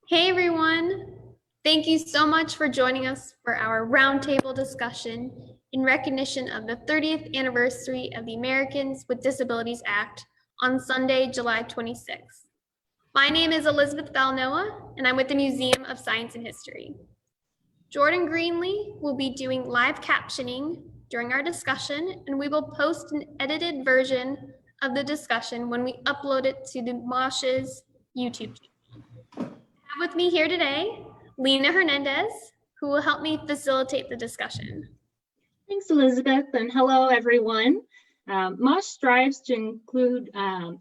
Hey everyone! Thank you so much for joining us for our roundtable discussion in recognition of the 30th anniversary of the Americans with Disabilities Act on Sunday, July 26th. My name is Elizabeth Valnoa, and I'm with the Museum of Science and History. Jordan Greenlee will be doing live captioning during our discussion, and we will post an edited version of the discussion when we upload it to the Mosh's YouTube channel. With me here today, Leela Hernandez, who will help me facilitate the discussion. Thanks, Elizabeth, and hello, everyone. MOSH strives to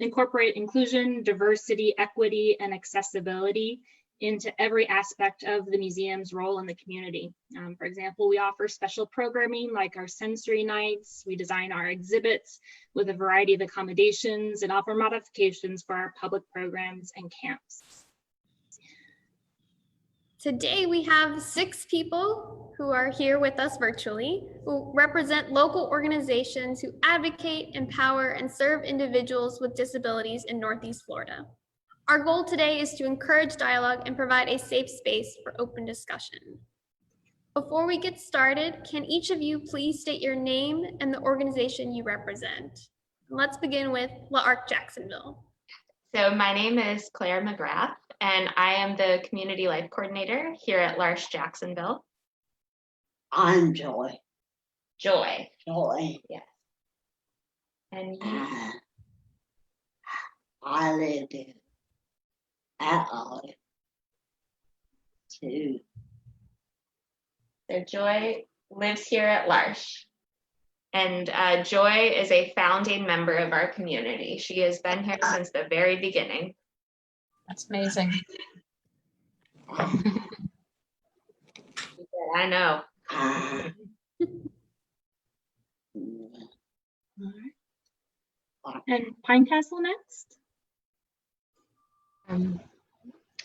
incorporate inclusion, diversity, equity, and accessibility into every aspect of the museum's role in the community. For example, we offer special programming like our sensory nights. We design our exhibits with a variety of accommodations and offer modifications for our public programs and camps. Today we have 6 people who are here with us virtually, who represent local organizations who advocate, empower, and serve individuals with disabilities in Northeast Florida. Our goal today is to encourage dialogue and provide a safe space for open discussion. Before we get started, can each of you please state your name and the organization you represent? Let's begin with LARC Jacksonville. So my name is Claire McGrath, and I am the Community Life Coordinator here at LARC Jacksonville. I'm Joy. Joy. Joy. Yes. And you? I live in Atlanta too. So Joy lives here at LARC. And Joy is a founding member of our community. She has been here since the very beginning. That's amazing. I know. And Pine Castle next.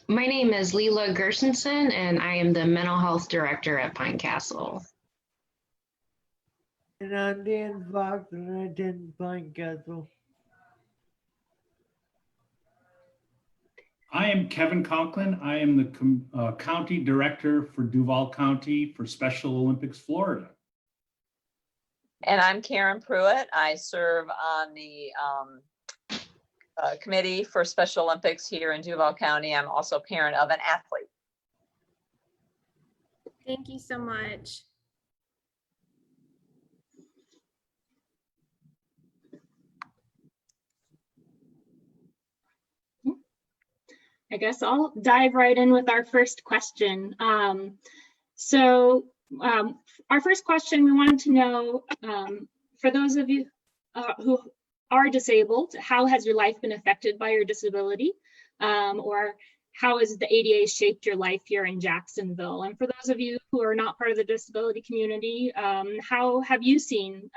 My name is Leela Gershenson, and I am the Mental Health Director at Pine Castle. And I'm Dan Fox, and I attend Pine Castle. I am Kevin Conklin. I am the County Director for Duval County for Special Olympics Florida. And I'm Karen Prewitt. I serve on the committee for Special Olympics here in Duval County. I'm also a parent of an athlete. Thank you so much. I guess I'll dive right in with our first question. Our first question, we wanted to know, for those of you who are disabled, how has your life been affected by your disability? Or how has the ADA shaped your life here in Jacksonville? And for those of you who are not part of the disability community, how have you seen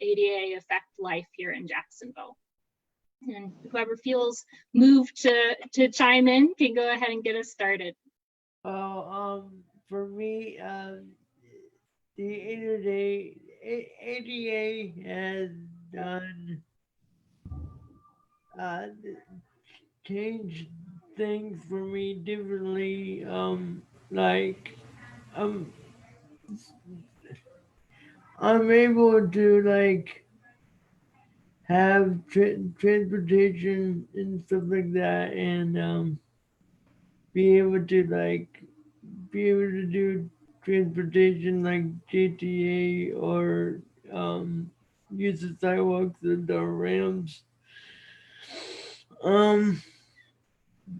ADA affect life here in Jacksonville? And whoever feels moved to chime in can go ahead and get us started. Well, for me, the ADA has done changed things for me differently. I'm able to have transportation and stuff like that, and be able to do transportation like JTA or use the sidewalks and the ramps.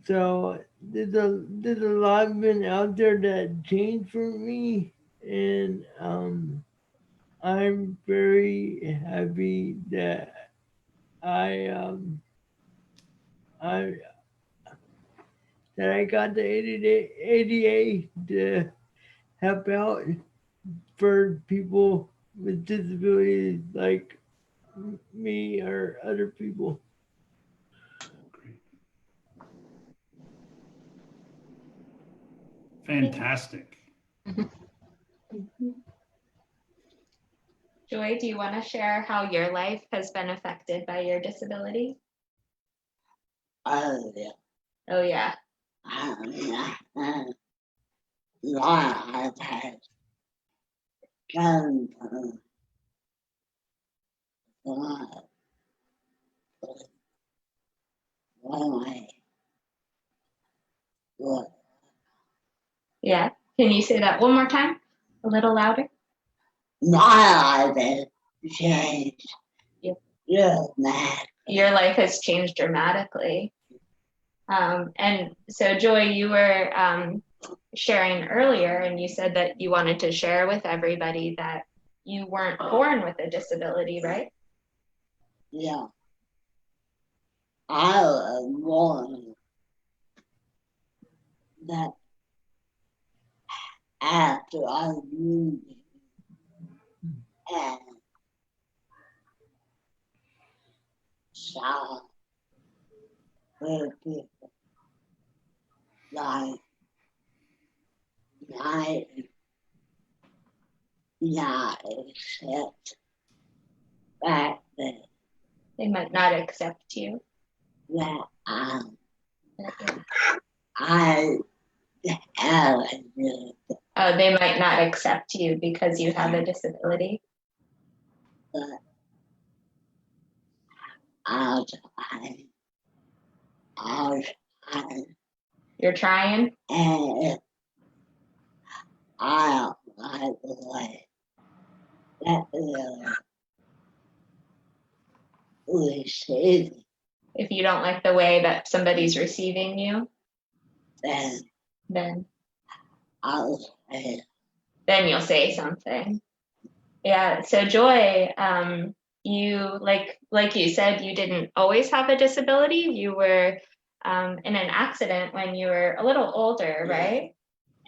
So there's a lot been out there that changed for me, and I'm very happy that I got the ADA to help out for people with disabilities like me or other people. Fantastic. Joy, do you want to share how your life has been affected by your disability? Oh, yeah. Oh, yeah. Laura has come from God. What Yeah. Can you say that one more time? A little louder? my life has changed. Yep. Dramatically. Your life has changed dramatically. And so, Joy, you were sharing earlier, and you said that you wanted to share with everybody that you weren't born with a disability, right? Yeah. I was born that after I moved and saw where people like not accept back then They might not accept you. that I have a disability, They might not accept you because you have a disability. but I'll try. I'll try. You're trying. And I don't like the way that receiving, If you don't like the way that somebody's receiving you, then then I'll say, you'll say something. Yeah. So, Joy, you like you said, you didn't always have a disability. You were in an accident when you were a little older, Yeah. right?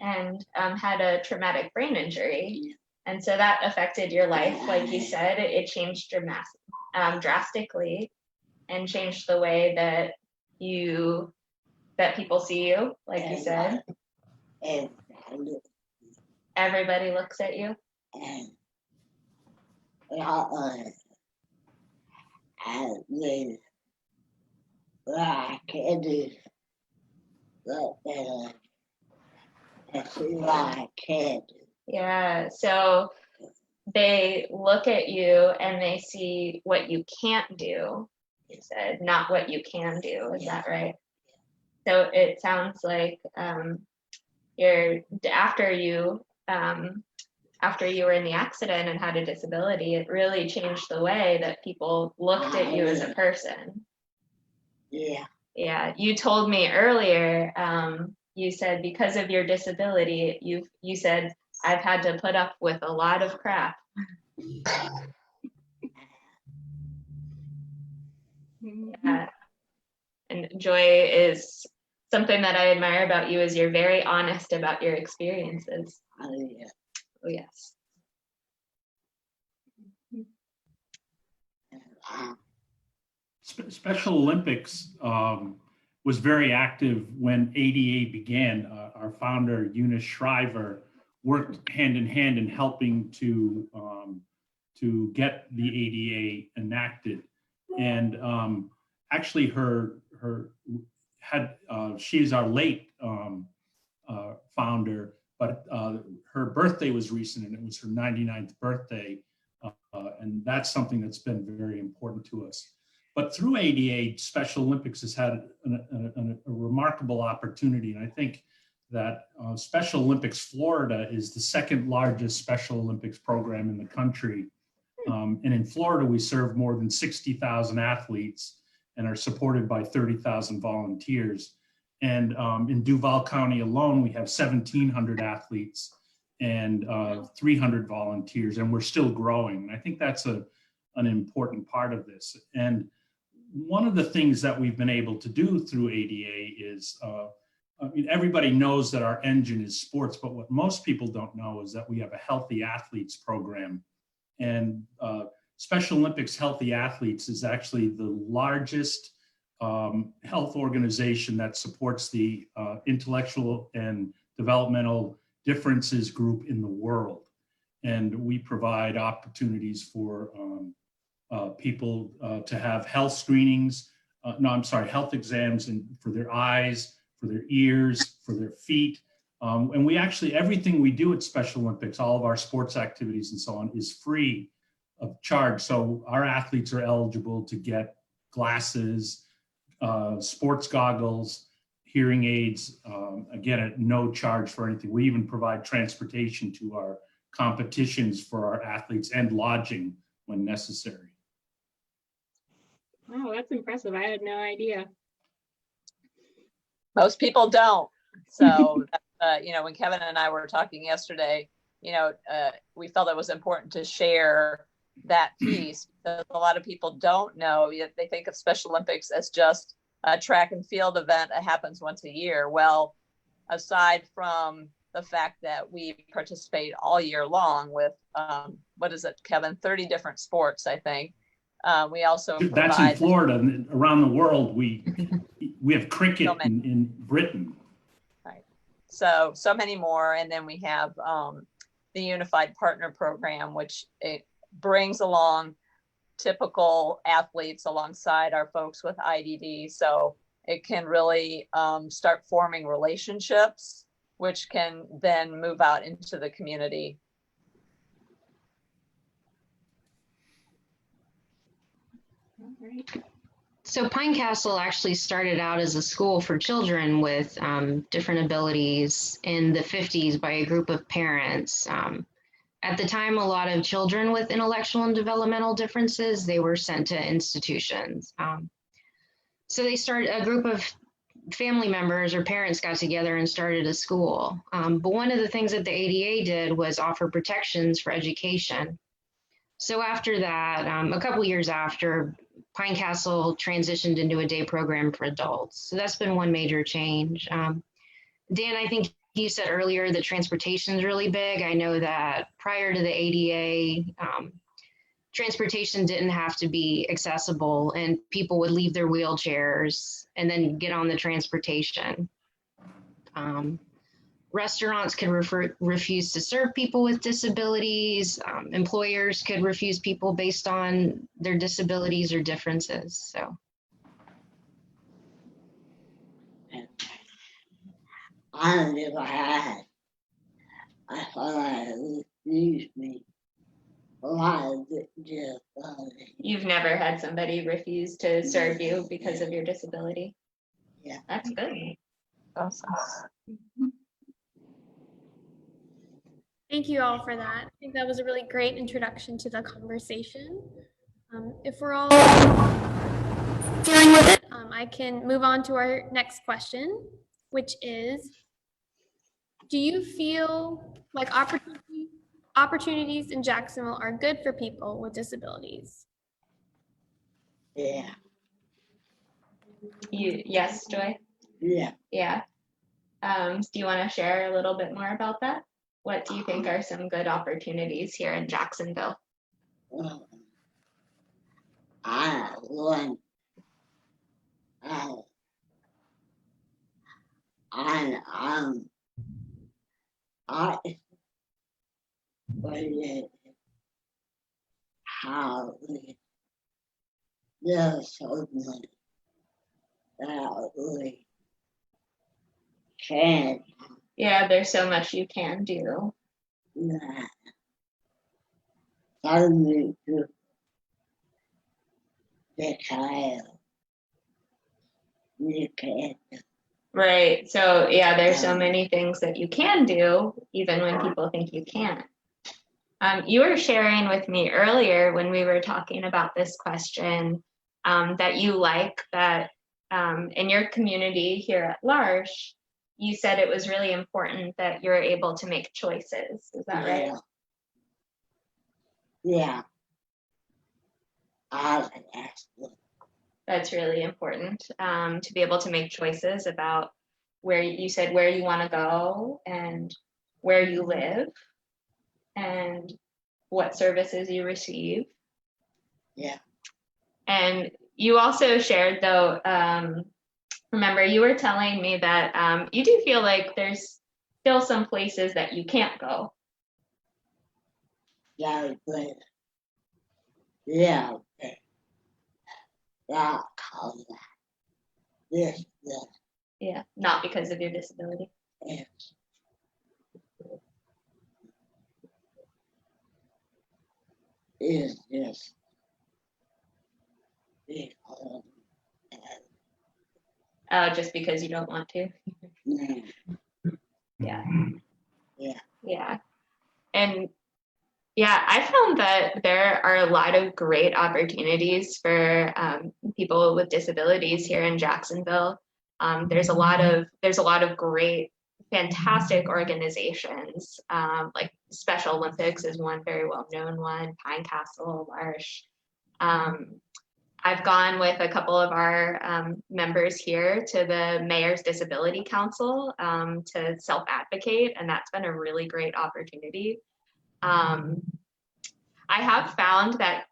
And had a traumatic brain injury. And so that affected your life. Like you said, it changed drastically and changed the way that people see you, like you said. and Everybody looks at you. and and then I can do but then I see what I can do. Yeah. So they look at you and they see what you can't do, you said, not what you can do. Is that right? So it sounds like after you were in the accident and had a disability, it really changed the way that people looked at you as a person. Yeah. Yeah. You told me earlier, you said because of your disability, you said, I've had to put up with a lot of crap. Yeah. And Joy, is something that I admire about you is you're very honest about your experiences. Oh, yeah. Oh, yes. Special Olympics was very active when ADA began. Our founder, Eunice Shriver, worked hand in hand in helping to get the ADA enacted. And actually, she's our late founder, but her birthday was recent, and it was her 99th birthday. And that's something that's been very important to us. But through ADA, Special Olympics has had a remarkable opportunity. And I think that Special Olympics Florida is the second largest Special Olympics program in the country. And in Florida, we serve more than 60,000 athletes and are supported by 30,000 volunteers. And in Duval County alone, we have 1,700 athletes and 300 volunteers, and we're still growing. And I think that's an important part of this. And one of the things that we've been able to do through ADA is, everybody knows that our engine is sports, but what most people don't know is that we have a Healthy Athletes program. And Special Olympics Healthy Athletes is actually the largest health organization that supports the intellectual and developmental differences group in the world. And we provide opportunities for people to have health screenings, health exams for their eyes, for their ears, for their feet. And we actually, everything we do at Special Olympics, all of our sports activities and so on, is free of charge. So our athletes are eligible to get glasses, sports goggles, hearing aids, again, at no charge for anything. We even provide transportation to our competitions for our athletes and lodging when necessary. Wow, that's impressive. I had no idea. Most people don't. So, when Kevin and I were talking yesterday, we felt it was important to share that piece because a lot of people don't know. They think of Special Olympics as just a track and field event that happens once a year. Well, aside from the fact that we participate all year long with, what is it, Kevin, 30 different sports, I think. We also That's in Florida. And around the world, we have cricket So many. in Britain. Right. So many more. And then we have the Unified Partner Program, which it brings along typical athletes alongside our folks with IDD. So it can really start forming relationships, which can then move out into the community. All right. So Pine Castle actually started out as a school for children with different abilities in the 50s by a group of parents. At the time, a lot of children with intellectual and developmental differences, they were sent to institutions. So they started, a group of family members or parents got together and started a school. But one of the things that the ADA did was offer protections for education. So after that, a couple years after, Pine Castle transitioned into a day program for adults. So that's been one major change. Dan, I think you said earlier that transportation is really big. I know that prior to the ADA, transportation didn't have to be accessible and people would leave their wheelchairs and then get on the transportation. Restaurants could refuse to serve people with disabilities. Employers could refuse people based on their disabilities or differences. So. I never had. I thought it refused me. Why is it just funny? You've never had somebody refuse to serve you because of your disability? Yeah. That's good. Awesome. Thank you all for that. I think that was a really great introduction to the conversation. If we're all dealing with it, I can move on to our next question, which is, do you feel like opportunities in Jacksonville are good for people with disabilities? Yeah. Yes, Joy? Yeah. Yeah. Do you want to share a little bit more about that? What do you think are some good opportunities here in Jacksonville? I want. How there's so much that we can Yeah, there's so much you can do. that I need to declare. You can. Right. So yeah, there's so many things that you can do, even when people think you can't. You were sharing with me earlier when we were talking about this question that you like that in your community here at L'Arche, you said it was really important that you're able to make choices. Is that right? Yeah. That's really important to be able to make choices about where you said where you want to go and where you live and what services you receive. Yeah. And you also shared though, remember you were telling me that you do feel like there's still some places that you can't go. Yeah, but yeah, that color. This Yeah, not because of your disability. Yes. It's just big hole. Oh, just because you don't want to. Mm, Yeah. Yeah. Yeah. And yeah, I found that there are a lot of great opportunities for people with disabilities here in Jacksonville. There's a lot of great, fantastic organizations. Like Special Olympics is one very well known one. Pine Castle, Marsh. I've gone with a couple of our members here to the Mayor's Disability Council to self-advocate, and that's been a really great opportunity. I have found that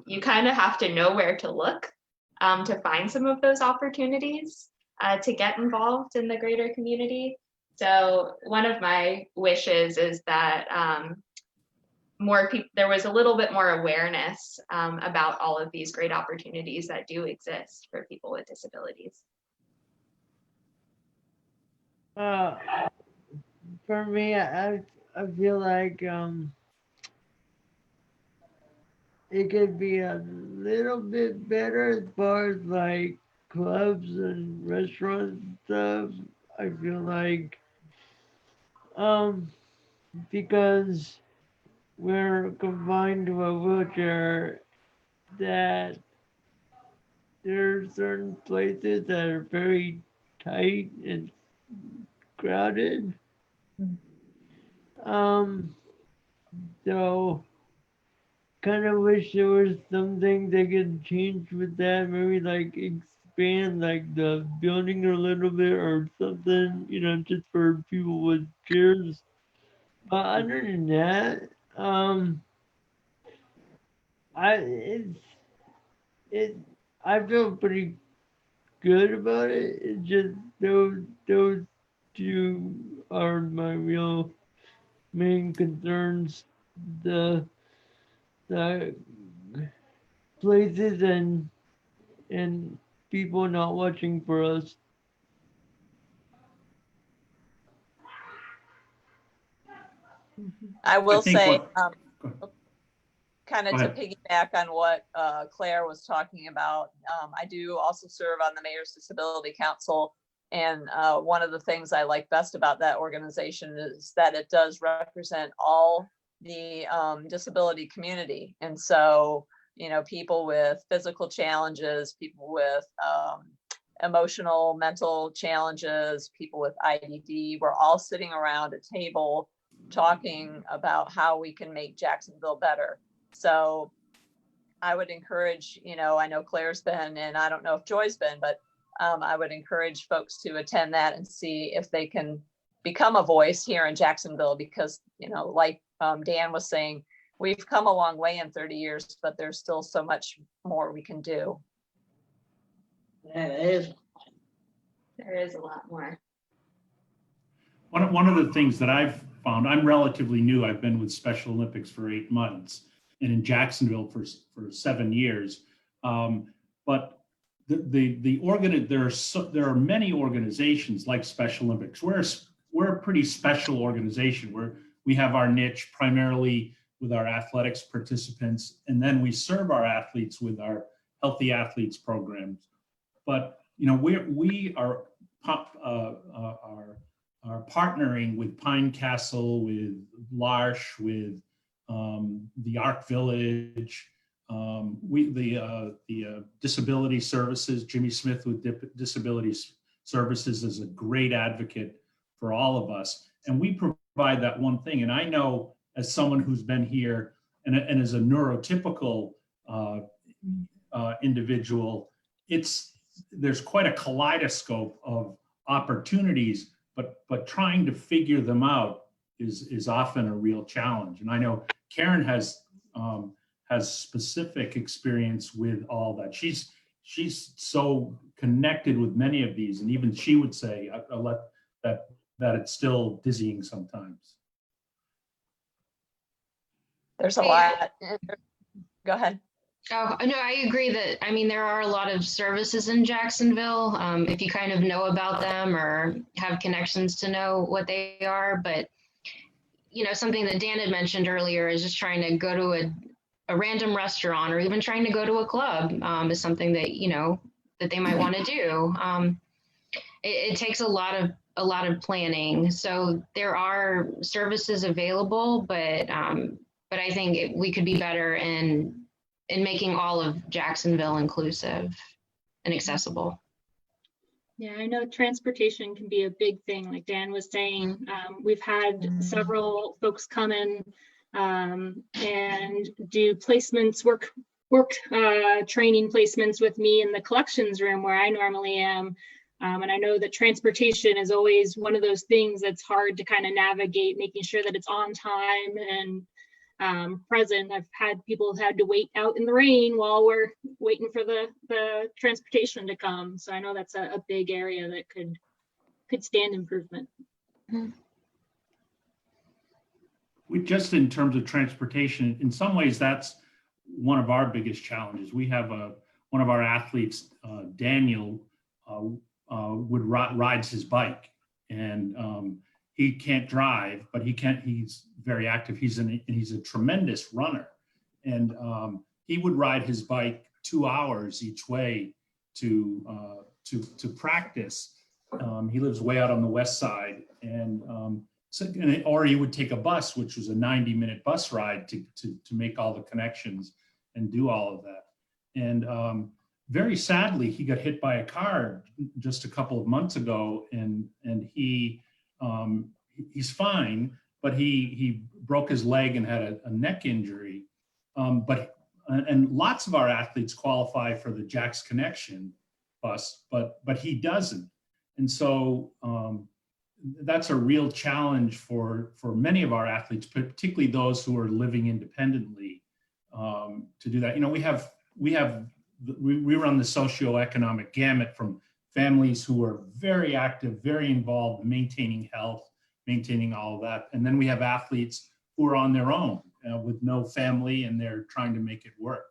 you kind of have to know where to look to find some of those opportunities to get involved in the greater community. So one of my wishes is that there was a little bit more awareness about all of these great opportunities that do exist for people with disabilities. For me, I feel like it could be a little bit better as far as like clubs and restaurants and stuff. I feel like because we're confined to a wheelchair, that there are certain places that are very tight and crowded. So kind of wish there was something they could change with that. Maybe like expand like the building a little bit or something, you know, just for people with chairs. But other than that, I it's it I feel pretty good about it. It's just those two are my real main concerns. The places and people not watching for us. I will think say, what- kind of Go to ahead. piggyback on what Claire was talking about, I do also serve on the Mayor's Disability Council. And one of the things I like best about that organization is that it does represent all the disability community. And so, you know, people with physical challenges, people with emotional, mental challenges, people with IDD, we're all sitting around a table talking about how we can make Jacksonville better. So I would encourage, you know, I know Claire's been, and I don't know if Joy's been, but I would encourage folks to attend that and see if they can become a voice here in Jacksonville, because, you know, like Dan was saying, we've come a long way in 30 years, but there's still so much more we can do. There is a lot more. One of the things that I've found, I'm relatively new. I've been with Special Olympics for 8 months and in Jacksonville for 7 years. But there are many organizations like Special Olympics. We're a pretty special organization where we have our niche primarily with our athletics participants, and then we serve our athletes with our Healthy Athletes programs. But you know, we are partnering with Pine Castle, with L'Arche, with the Arc Village, the Disability Services. Jimmy Smith with Disability Services is a great advocate for all of us, and we provide that one thing. And I know, as someone who's been here and as a neurotypical individual, there's quite a kaleidoscope of opportunities, but trying to figure them out is often a real challenge. And I know Karen has specific experience with all that. She's so connected with many of these, and even she would say that it's still dizzying sometimes. There's a lot. Go ahead. Oh, no, I agree that, I mean, there are a lot of services in Jacksonville, if you kind of know about them or have connections to know what they are. But, you know, something that Dan had mentioned earlier is just trying to go to a random restaurant or even trying to go to a club is something that, you know, that they might want to do. It takes a lot of planning. So there are services available, but I think we could be better in making all of Jacksonville inclusive and accessible. Yeah, I know transportation can be a big thing, like Dan was saying. We've had several folks come in and do placements, work training placements with me in the collections room where I normally am. And I know that transportation is always one of those things that's hard to kind of navigate, making sure that it's on time and present. I've had people had to wait out in the rain while we're waiting for the transportation to come. So I know that's a big area that could stand improvement. We just, in terms of transportation, in some ways, that's one of our biggest challenges. We have one of our athletes, Daniel, rides his bike, and he can't drive, but he's very active. He's a tremendous runner, and he would ride his bike 2 hours each way to practice. He lives way out on the west side, and or he would take a bus, which was a 90-minute bus ride to make all the connections and do all of that. And very sadly, he got hit by a car just a couple of months ago, and he's fine, but he broke his leg and had a neck injury. And lots of our athletes qualify for the Jack's Connection bus, but he doesn't. And so that's a real challenge for many of our athletes, particularly those who are living independently, to do that. You know, we run the socioeconomic gamut from families who are very active, very involved, maintaining health, maintaining all of that. And then we have athletes who are on their own with no family, and they're trying to make it work.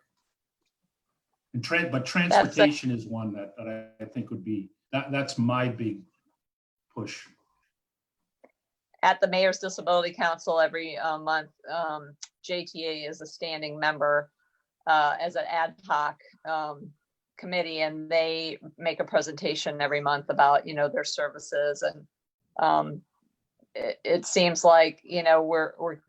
And but transportation is one that I think would be, that's my big push. At the Mayor's Disability Council every month, JTA is a standing member as an ad hoc committee, and they make a presentation every month about, you know, their services. And it seems like, you know, we're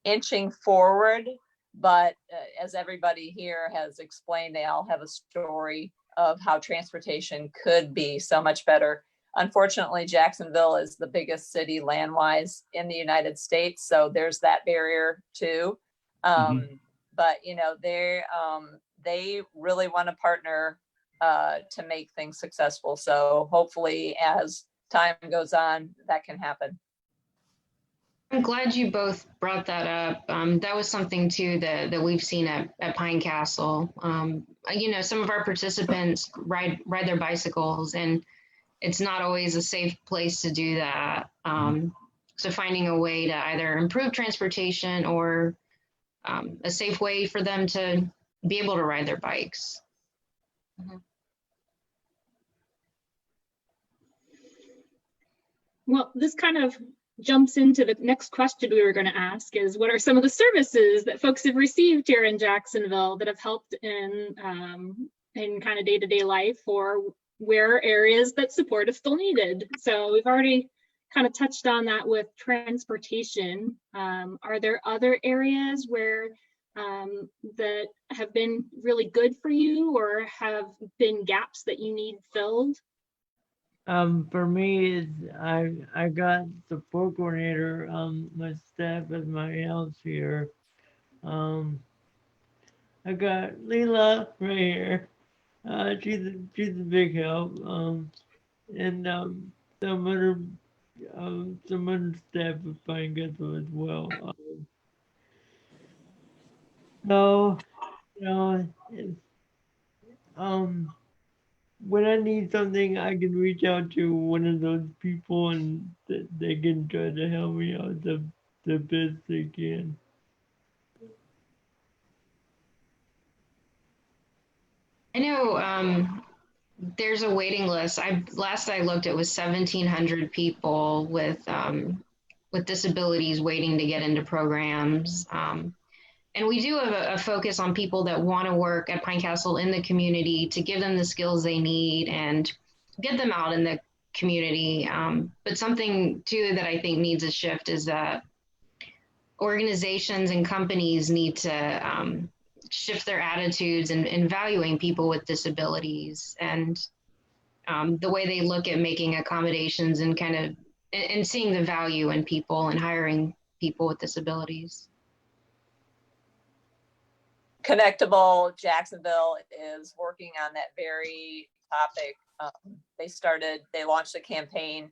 inching forward, but as everybody here has explained, they all have a story of how transportation could be so much better. Unfortunately, Jacksonville is the biggest city land-wise in the United States, so there's that barrier too. But you know, they really want to partner to make things successful. So hopefully, as time goes on, that can happen. I'm glad you both brought that up. That was something too that we've seen at Pine Castle. You know, some of our participants ride their bicycles, and it's not always a safe place to do that. So finding a way to either improve transportation or a safe way for them to be able to ride their bikes. Well, this kind of jumps into the next question we were going to ask is, what are some of the services that folks have received here in Jacksonville that have helped in kind of day-to-day life, or where are areas that support is still needed? So we've already kind of touched on that with transportation. Are there other areas where that have been really good for you, or have been gaps that you need filled? For me, I got support coordinator, my staff at my house here. I got Leela right here. She's a big help. And some other staff at Pine Castle as well. So, you know, when I need something, I can reach out to one of those people, and they can try to help me out the best they can. I know there's a waiting list. Last I looked, it was 1,700 people with disabilities waiting to get into programs. And we do have a focus on people that want to work at Pine Castle in the community to give them the skills they need and get them out in the community. But something too that I think needs a shift is that organizations and companies need to shift their attitudes in valuing people with disabilities and the way they look at making accommodations and kind of and seeing the value in people and hiring people with disabilities. Connectable Jacksonville is working on that very topic. They launched a campaign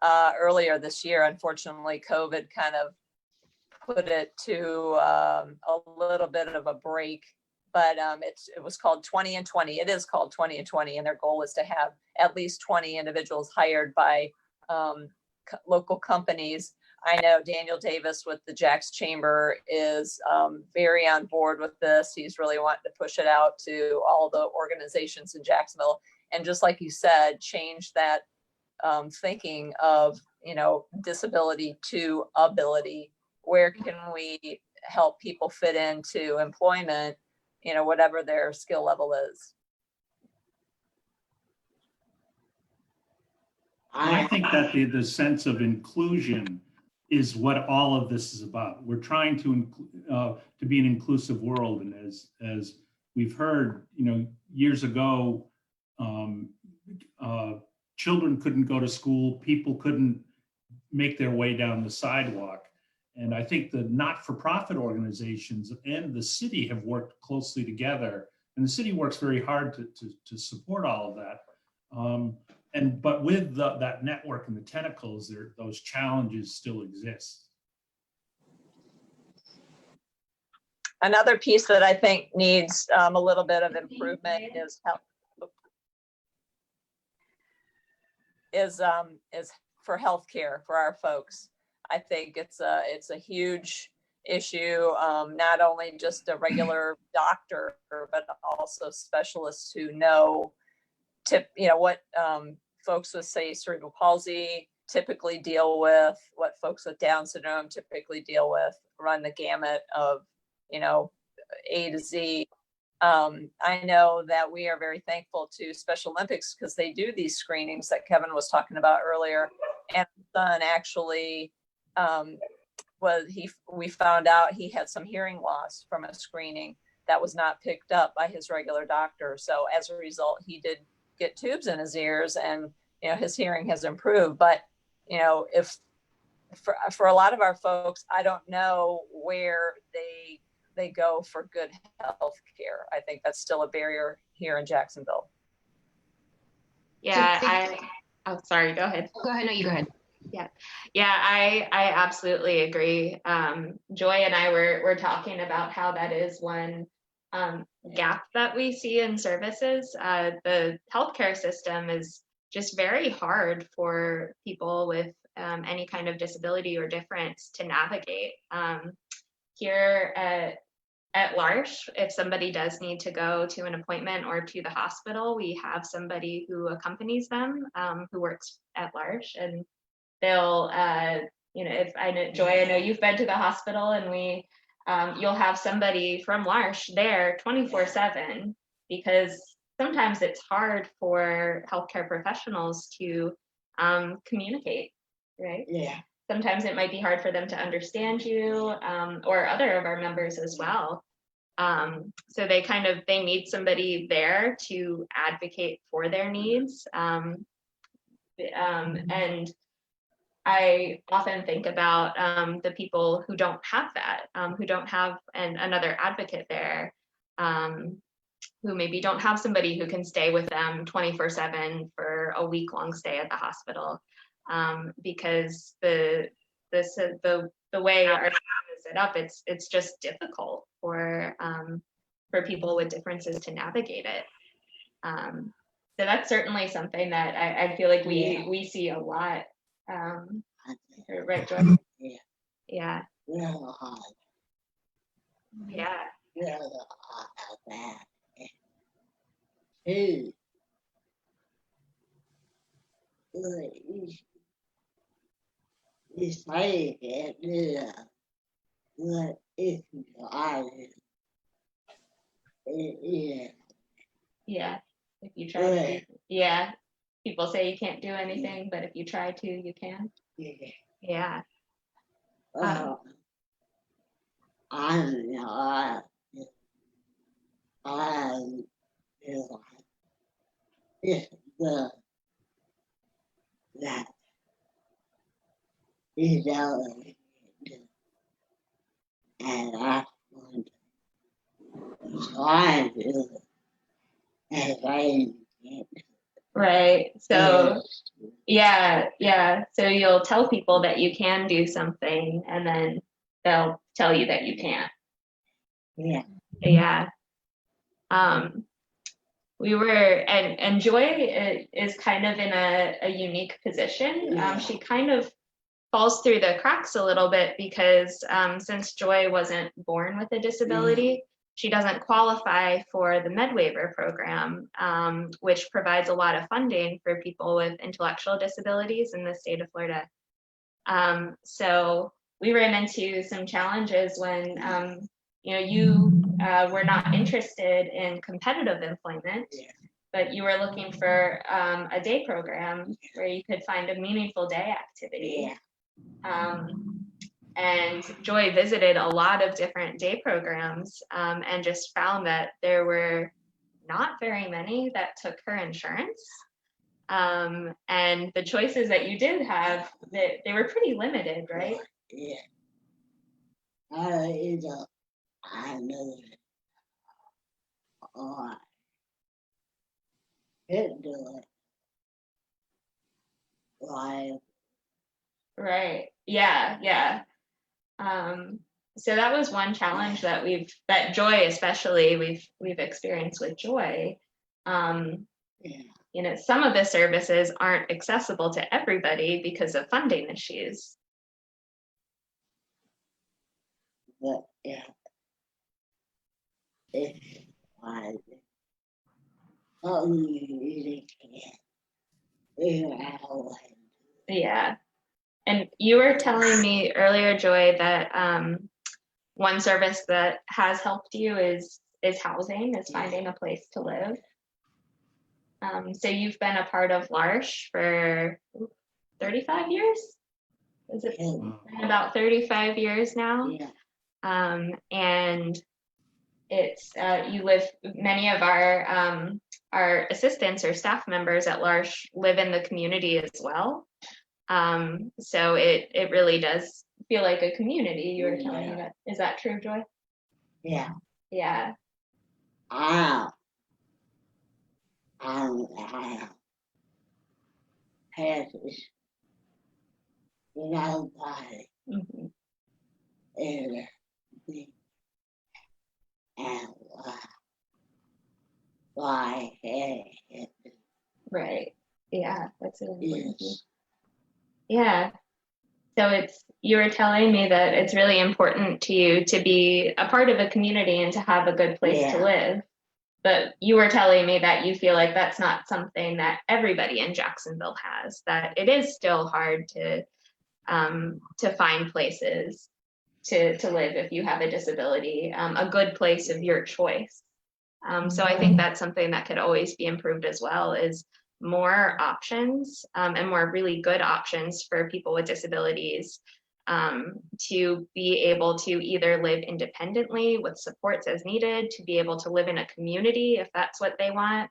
earlier this year. Unfortunately, COVID kind of put it to a little bit of a break, but it was called 20 and 20. It is called 20 and 20, and their goal is to have at least 20 individuals hired by local companies. I know Daniel Davis with the Jacks Chamber is very on board with this. He's really wanting to push it out to all the organizations in Jacksonville. And just like you said, change that thinking of, disability to ability. Where can we help people fit into employment, whatever their skill level is? I think that the sense of inclusion is what all of this is about. We're trying to be an inclusive world, and as we've heard, years ago, children couldn't go to school, people couldn't make their way down the sidewalk, and I think the not-for-profit organizations and the city have worked closely together, and the city works very hard to support all of that. But with that network and the tentacles, those challenges still exist. Another piece that I think needs a little bit of improvement is for healthcare for our folks. I think it's a huge issue, not only just a regular doctor, but also specialists who know what folks with, say, cerebral palsy typically deal with, what folks with Down syndrome typically deal with, run the gamut of, A to Z. I know that we are very thankful to Special Olympics because they do these screenings that Kevin was talking about earlier. And my son actually we found out he had some hearing loss from a screening that was not picked up by his regular doctor. So as a result, he did get tubes in his ears, and his hearing has improved. But if for a lot of our folks, I don't know where they go for good health care. I think that's still a barrier here in Jacksonville. Yeah, sorry, go ahead. Go ahead. No, you go ahead. Yeah, I absolutely agree. Joy and I were talking about how that is one gap that we see in services. The healthcare system is just very hard for people with any kind of disability or difference to navigate. Here at L'Arche, if somebody does need to go to an appointment or to the hospital, we have somebody who accompanies them, who works at L'Arche, and they'll, Joy, I know you've been to the hospital, and you'll have somebody from L'Arche there 24/7, because sometimes it's hard for healthcare professionals to communicate, right? Yeah. Sometimes it might be hard for them to understand you, or other of our members as well. So they need somebody there to advocate for their needs. And I often think about the people who don't have that, who don't have another advocate there, who maybe don't have somebody who can stay with them 24/7 for a week-long stay at the hospital, because the way our system is set up, it's just difficult for people with differences to navigate it. So that's certainly something that I feel like we see a lot. Right, Joy? Yeah. Real hard. Yeah. Real hard at that. he he's saying it, but if you try it, Yeah. If you try to, yeah. People say you can't do anything, but if you try to, you can. Yeah. I'm not, I'm it's the that is elegant, and I want to try to as I can. Right. So yeah. So you'll tell people that you can do something, and then they'll tell you that you can't. Yeah. Yeah. We were, and Joy is kind of in a unique position. Yeah. She kind of falls through the cracks a little bit because since Joy wasn't born with a disability, she doesn't qualify for the med waiver program, which provides a lot of funding for people with intellectual disabilities in the state of Florida. So we ran into some challenges when you were not interested in competitive employment, but you were looking for a day program where you could find a meaningful day activity. And Joy visited a lot of different day programs and just found that there were not very many that took her insurance. And the choices that you did have, they were pretty limited, right? Yeah. I know it. Oh, it do it. Like, Right. Yeah. So that was one challenge that Joy especially we've experienced with Joy. Some of the services aren't accessible to everybody because of funding issues. but yeah. It's like, oh, you really can't figure out what. Yeah. And you were telling me earlier, Joy, that one service that has helped you is housing, is finding a place to live. So you've been a part of L'Arche for 35 years? Is it been about 35 years now? Yeah. And it's many of our assistants or staff members at L'Arche live in the community as well. So it really does feel like a community. You were telling me that. Is that true, Joy? Yeah. Yeah. I had this nobody Mm-hmm. in the and why it Right. Yeah, that's an important piece. is. Yeah. So you were telling me that it's really important to you to be a part of a community and to have a good place to live. But you were telling me that you feel like that's not something that everybody in Jacksonville has, that it is still hard to find places to live if you have a disability, a good place of your choice. So I think that's something that could always be improved as well, is more options and more really good options for people with disabilities to be able to either live independently with supports as needed, to be able to live in a community if that's what they want.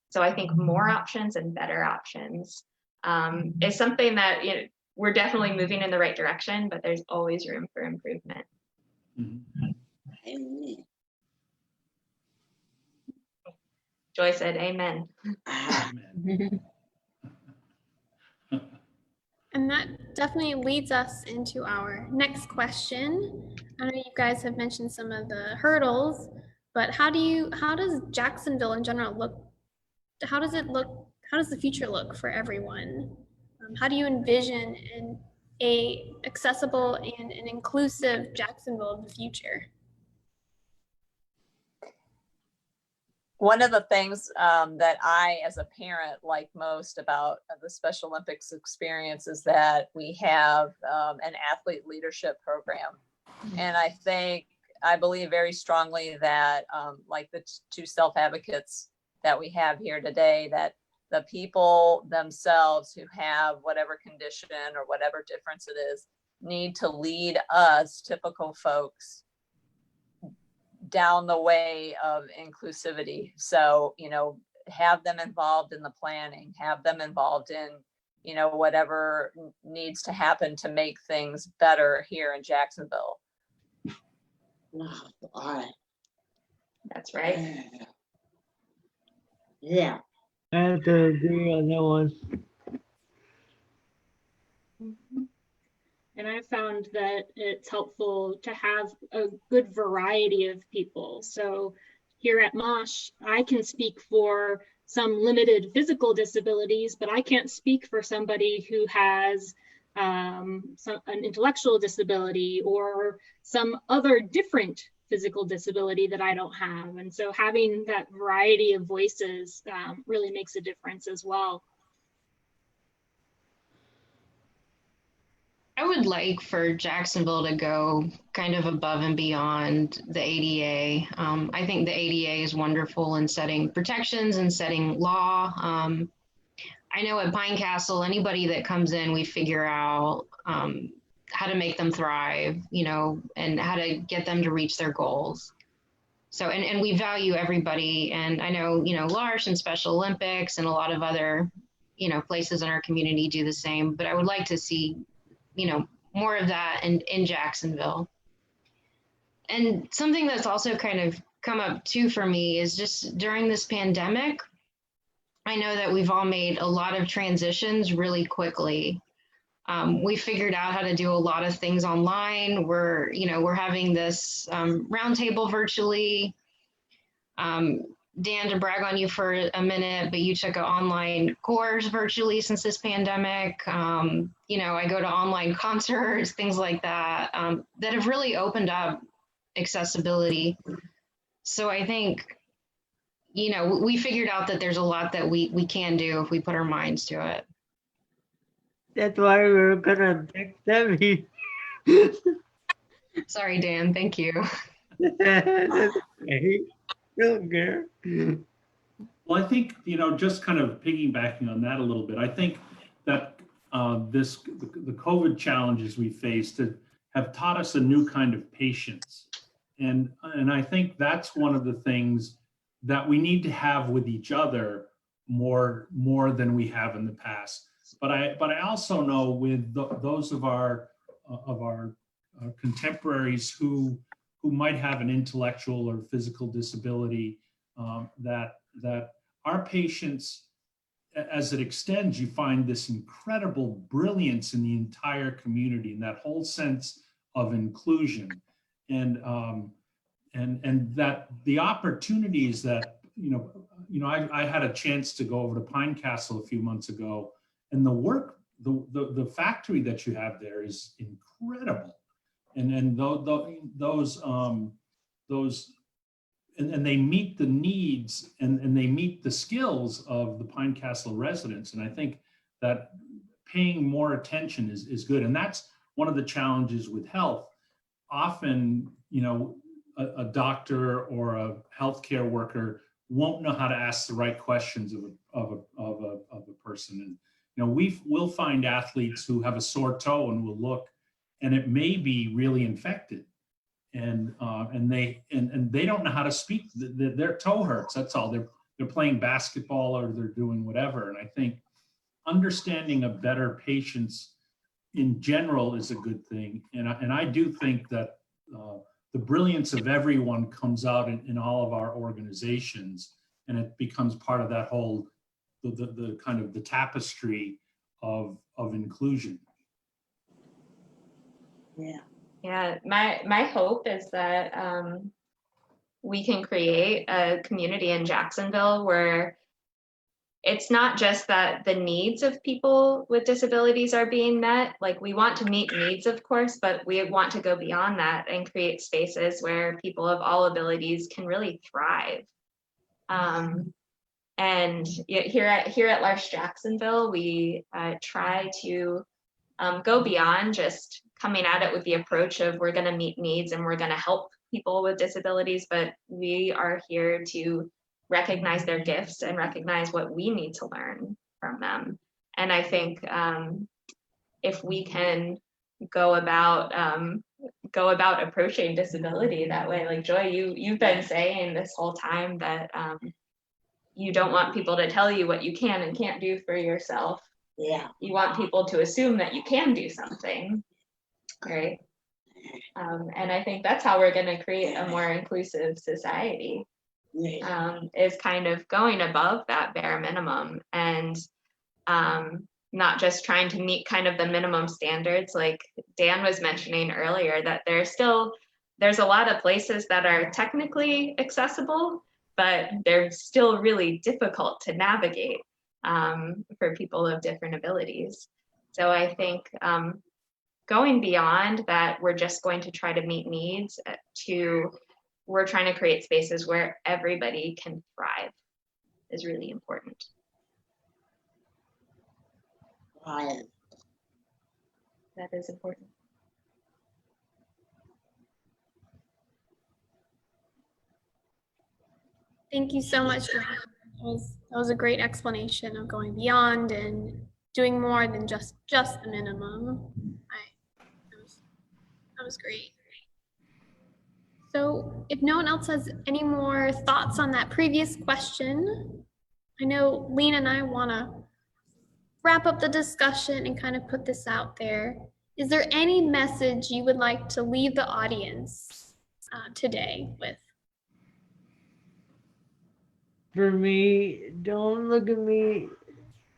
So I think more options and better options is something that we're definitely moving in the right direction, but there's always room for improvement. Amen. Joy said, "Amen." Amen. And that definitely leads us into our next question. I know you guys have mentioned some of the hurdles, but how does Jacksonville in general look? How does the future look for everyone? How do you envision a accessible and an inclusive Jacksonville of the future? One of the things that I, as a parent, like most about the Special Olympics experience is that we have an athlete leadership program. And I believe very strongly that like the two self-advocates that we have here today, that the people themselves who have whatever condition or whatever difference it is, need to lead us typical folks down the way of inclusivity. So, have them involved in the planning, have them involved in, whatever needs to happen to make things better here in Jacksonville. That's right. Yeah. I have to agree on that one. And I found that it's helpful to have a good variety of people. So here at MOSH, I can speak for some limited physical disabilities, but I can't speak for somebody who has an intellectual disability or some other different physical disability that I don't have. And so having that variety of voices really makes a difference as well. I would like for Jacksonville to go kind of above and beyond the ADA. I think the ADA is wonderful in setting protections and setting law. I know at Pine Castle, anybody that comes in, we figure out how to make them thrive, and how to get them to reach their goals. So, and we value everybody. And I know, L'Arche and Special Olympics and a lot of other, places in our community do the same, but I would like to see more of that in Jacksonville. And something that's also kind of come up too for me is just during this pandemic, I know that we've all made a lot of transitions really quickly. We figured out how to do a lot of things online. We're having this roundtable virtually. Dan, to brag on you for a minute, but you took an online course virtually since this pandemic. I go to online concerts, things like that, that have really opened up accessibility. So I think, we figured out that there's a lot that we can do if we put our minds to it. That's why we're gonna tech savvy. Sorry, Dan, thank you. That's okay. Don't care. Well, I think, just kind of piggybacking on that a little bit, I think that the COVID challenges we faced have taught us a new kind of patience. And I think that's one of the things that we need to have with each other more than we have in the past. But I also know with those of our contemporaries who might have an intellectual or physical disability, that our patience, as it extends, you find this incredible brilliance in the entire community and that whole sense of inclusion, and that the opportunities that I had a chance to go over to Pine Castle a few months ago, and the work, the factory that you have there is incredible. And they meet the needs and they meet the skills of the Pine Castle residents. And I think that paying more attention is good. And that's one of the challenges with health. Often, a doctor or a healthcare worker won't know how to ask the right questions of a person. And we'll find athletes who have a sore toe and will look, and it may be really infected, and they don't know how to speak. Their toe hurts. That's all. They're playing basketball or they're doing whatever. And I think understanding a better patience in general is a good thing. And I do think that the brilliance of everyone comes out in all of our organizations, and it becomes part of that whole the kind of the tapestry of inclusion. Yeah, my hope is that we can create a community in Jacksonville where it's not just that the needs of people with disabilities are being met. Like, we want to meet needs, of course, but we want to go beyond that and create spaces where people of all abilities can really thrive. And here at Larch Jacksonville, we try to go beyond just coming at it with the approach of we're going to meet needs and we're going to help people with disabilities, but we are here to recognize their gifts and recognize what we need to learn from them. And I think if we can go about approaching disability that way, like Joy, you've been saying this whole time that you don't want people to tell you what you can and can't do for yourself. Yeah. You want people to assume that you can do something, right? And I think that's how we're going to create a more inclusive society, is kind of going above that bare minimum and not just trying to meet kind of the minimum standards. Like Dan was mentioning earlier, that there's a lot of places that are technically accessible, but they're still really difficult to navigate for people of different abilities. So I think going beyond that, we're just going to try to meet needs to we're trying to create spaces where everybody can thrive is really important. Right. That is important. Thank you so much. That was a great explanation of going beyond and doing more than just the minimum. That was great. So if no one else has any more thoughts on that previous question, I know Leela and I want to wrap up the discussion and kind of put this out there. Is there any message you would like to leave the audience today with? For me, don't look at me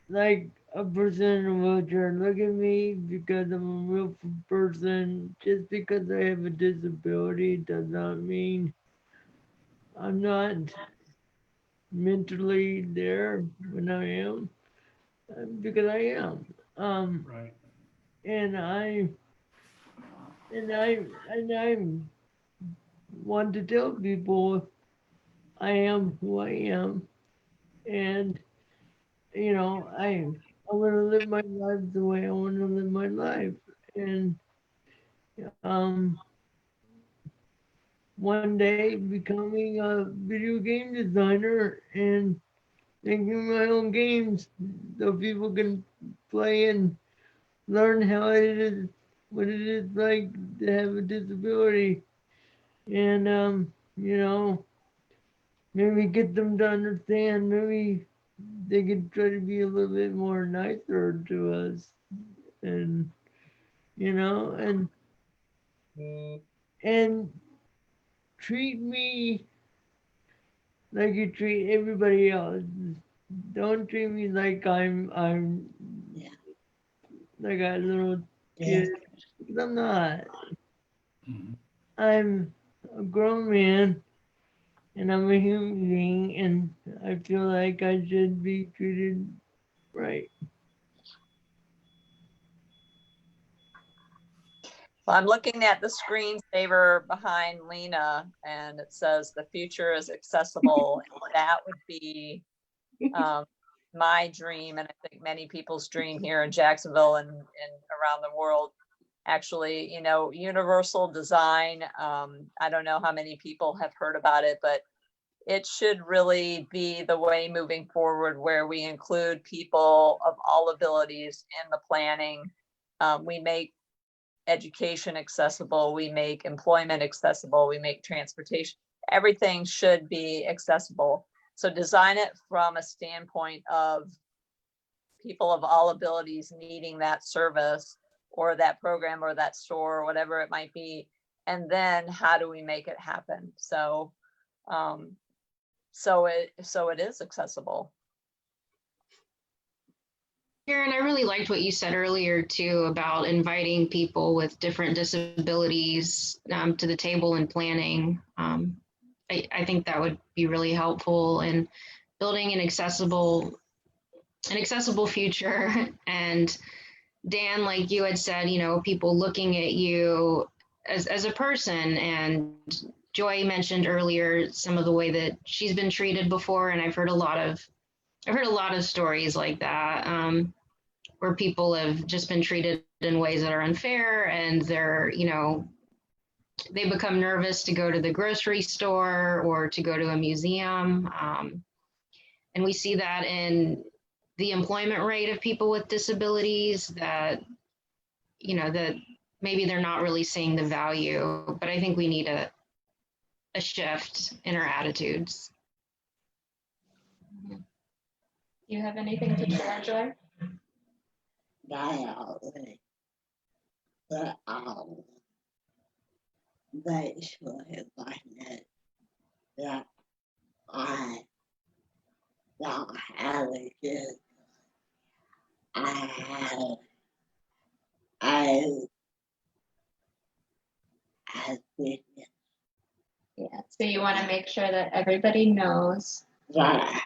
like a person in a wheelchair. Look at me because I'm a real person. Just because I have a disability does not mean I'm not mentally there when I am, because I am. Right. And I want to tell people I am who I am, and you know, I want to live my life the way I want to live my life, and one day becoming a video game designer and making my own games so people can play and learn how it is, what it is like to have a disability, and you know, maybe get them to understand. Maybe they could try to be a little bit more nicer to us, and you know, and treat me like you treat everybody else. Don't treat me like I'm Yeah. like a little Yeah. kid. Because I'm not. Mhm. I'm a grown man, and I'm a human being, and I feel like I should be treated right. Well, I'm looking at the screensaver behind Lena, and it says the future is accessible. That would be my dream, and I think many people's dream here in Jacksonville and around the world. Actually, you know, universal design. I don't know how many people have heard about it, but it should really be the way moving forward, where we include people of all abilities in the planning. We make education accessible, we make employment accessible, we make transportation, everything should be accessible. So design it from a standpoint of people of all abilities needing that service or that program or that store or whatever it might be. And then how do we make it happen? So so it is accessible. Karen, I really liked what you said earlier too about inviting people with different disabilities to the table and planning. I think that would be really helpful in building an accessible future. And Dan, like you had said, you know, people looking at you as a person and Joy mentioned earlier some of the way that she's been treated before, and I've heard a lot of stories like that, where people have just been treated in ways that are unfair, and they're, they become nervous to go to the grocery store or to go to a museum. And we see that in the employment rate of people with disabilities, that, that maybe they're not really seeing the value, but I think we need a shift in our attitudes. Do you have anything to share, Joy? But make sure that I don't have a good. I think Yeah. So you want to make sure that everybody knows. that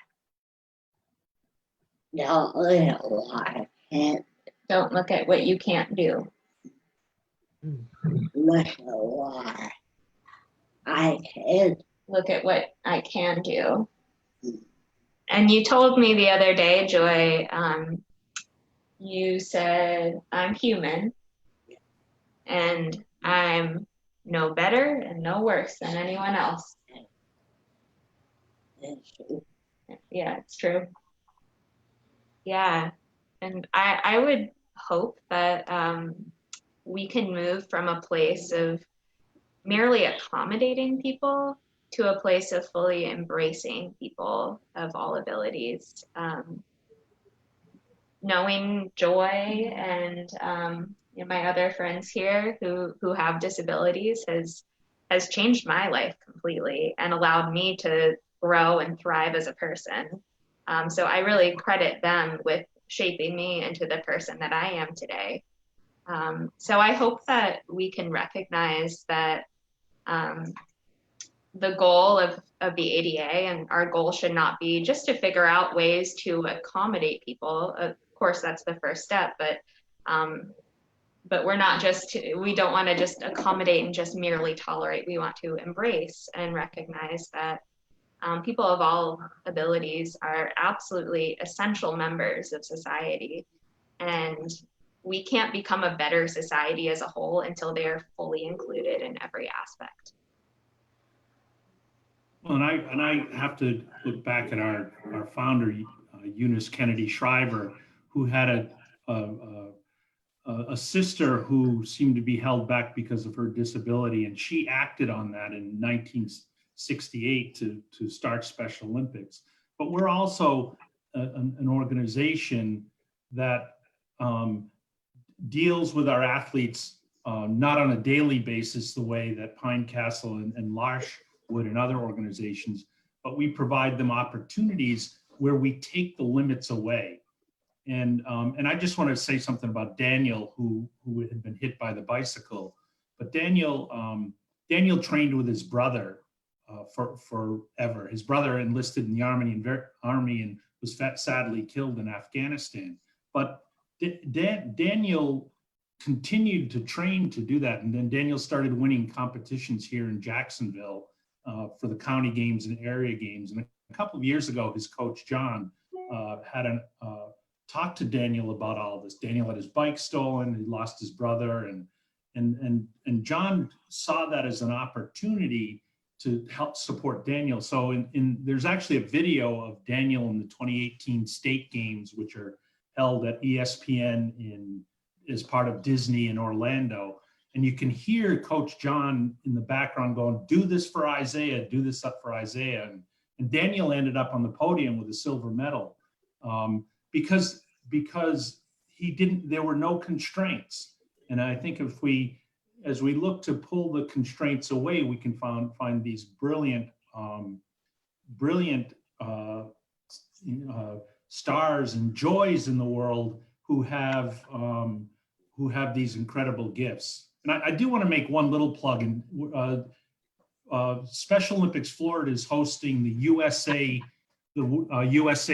don't know I can't Don't look at what you can't do. look at why I can. Look at what I can do. And you told me the other day, Joy, you said, I'm human and I'm no better and no worse than anyone else. Yeah, it's true. Yeah. And I would hope that we can move from a place of merely accommodating people to a place of fully embracing people of all abilities. Knowing Joy and my other friends here who have disabilities has changed my life completely and allowed me to grow and thrive as a person. So I really credit them with shaping me into the person that I am today. So I hope that we can recognize that the goal of the ADA, and our goal should not be just to figure out ways to accommodate people. Of course, that's the first step, but we're not we don't want to just accommodate and just merely tolerate. We want to embrace and recognize that people of all abilities are absolutely essential members of society. And we can't become a better society as a whole until they are fully included in every aspect. Well, and I have to look back at our founder, Eunice Kennedy Shriver, who had a sister who seemed to be held back because of her disability, and she acted on that in 1968 to start Special Olympics. But we're also an organization that deals with our athletes not on a daily basis the way that Pine Castle and L'Arche would in other organizations, but we provide them opportunities where we take the limits away. And I just want to say something about Daniel, who had been hit by the bicycle. But Daniel trained with his brother forever. His brother enlisted in the army and was sadly killed in Afghanistan. But Daniel continued to train to do that. And then Daniel started winning competitions here in Jacksonville for the county games and area games. And a couple of years ago, his coach, John, had talked to Daniel about all this. Daniel had his bike stolen, he lost his brother, and John saw that as an opportunity to help support Daniel. So there's actually a video of Daniel in the 2018 state games, which are held at ESPN as part of Disney in Orlando. And you can hear Coach John in the background going, do this for Isaiah, do this up for Isaiah. And Daniel ended up on the podium with a silver medal because there were no constraints. And I think as we look to pull the constraints away, we can find these brilliant stars and joys in the world who have these incredible gifts. And I do want to make one little plug. And Special Olympics Florida is hosting the USA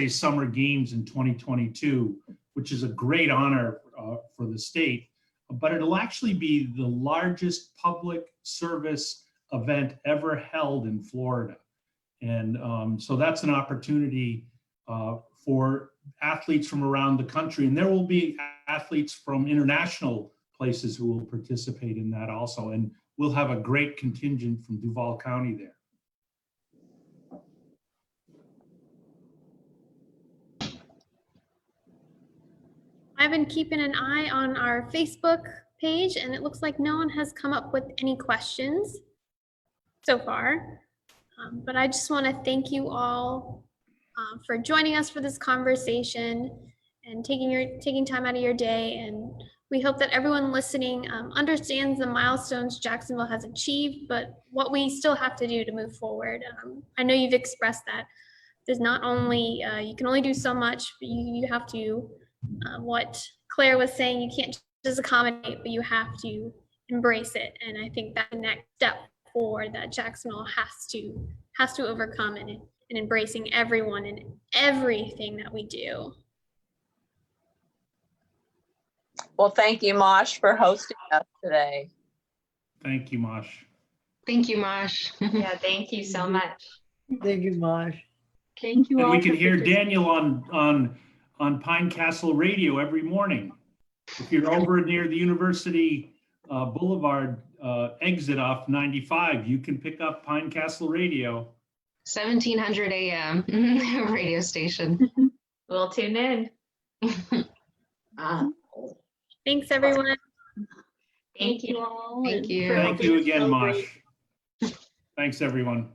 Summer Games in 2022, which is a great honor for the state. But it'll actually be the largest public service event ever held in Florida. And so that's an opportunity for athletes from around the country. And there will be athletes from international places who will participate in that also. And we'll have a great contingent from Duval County there. I've been keeping an eye on our Facebook page, and it looks like no one has come up with any questions so far. But I just want to thank you all for joining us for this conversation and taking time out of your day. And we hope that everyone listening understands the milestones Jacksonville has achieved, but what we still have to do to move forward. I know you've expressed that there's not only, you can only do so much, but you have to, what Claire was saying, you can't just accommodate, but you have to embrace it. And I think that's the next step forward that Jacksonville has to overcome in embracing everyone and everything that we do. Well, thank you, Mosh, for hosting us today. Thank you, Mosh. Thank you, Mosh. Yeah, thank you so much. Thank you, Mosh. Thank you And all. we can for hear participating. Daniel on Pine Castle Radio every morning. If you're over near the University Boulevard exit off 95, you can pick up Pine Castle Radio. 1700 a.m. radio station. We'll tune in. Thanks, everyone. Thank you. all. Thank and you. for Thank helping you us again, celebrate. Mosh. Thanks, everyone.